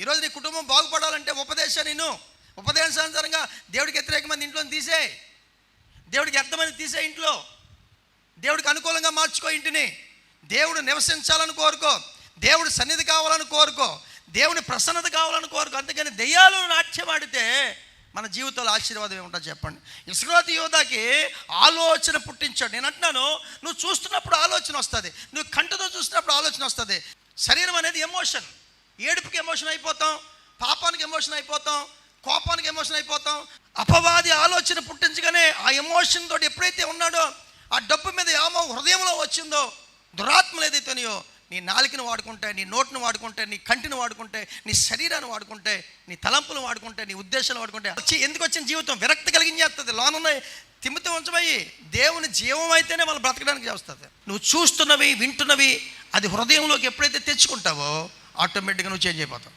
ఈరోజు నీ కుటుంబం బాగుపడాలంటే ఉపదేశానుసారంగా దేవుడికి వ్యతిరేకమైన ఇంట్లో తీసే, దేవుడికి అర్థమైంది తీసే, ఇంట్లో దేవుడికి అనుకూలంగా మార్చుకో ఇంటిని. దేవుడు నివసించాలని కోరుకో, దేవుడు సన్నిధి కావాలని కోరుకో, దేవుని ప్రసన్నత కావాలని కోరుకో. అందుకని దెయ్యాలు నాట్యం ఆడితే మన జీవితంలో ఆశీర్వాదం ఏముంటుందో చెప్పండి. ఇస్కరియోతు యూదాకి ఆలోచన పుట్టించాడు. నేను అంటున్నాను, నువ్వు చూస్తున్నప్పుడు ఆలోచన వస్తుంది, నువ్వు కంటితో చూస్తున్నప్పుడు ఆలోచన వస్తుంది. శరీరం అనేది ఎమోషన్. ఏడుపుకి ఎమోషన్ అయిపోతాం, పాపానికి ఎమోషన్ అయిపోతాం, కోపానికి ఎమోషన్ అయిపోతాం. అపవాది ఆలోచన పుట్టించగానే ఆ ఎమోషన్ తోటి ఎప్పుడైతే ఉన్నాడో, ఆ డబ్బు మీద ఏమో హృదయంలో వచ్చిందో, దురాత్మలు ఏదైతేనో, నీ నాలుకను వాడుకుంటే, నీ నోటును వాడుకుంటే, నీ కంటిని వాడుకుంటే, నీ శరీరాన్ని వాడుకుంటే, నీ తలంపులు వాడుకుంటే, నీ ఉద్దేశాలు వాడుకుంటే, ఎందుకు వచ్చిన జీవితం విరక్తి కలిగించేస్తుంది. లోనున్న తిమ్మితం ఉంచబోయి దేవుని జీవం అయితేనే వాళ్ళు బ్రతకడానికి చేస్తుంది. నువ్వు చూస్తున్నవి, వింటున్నవి అది హృదయంలోకి ఎప్పుడైతే తెచ్చుకుంటావో ఆటోమేటిక్గా నువ్వు చేంజ్ అయిపోతావు.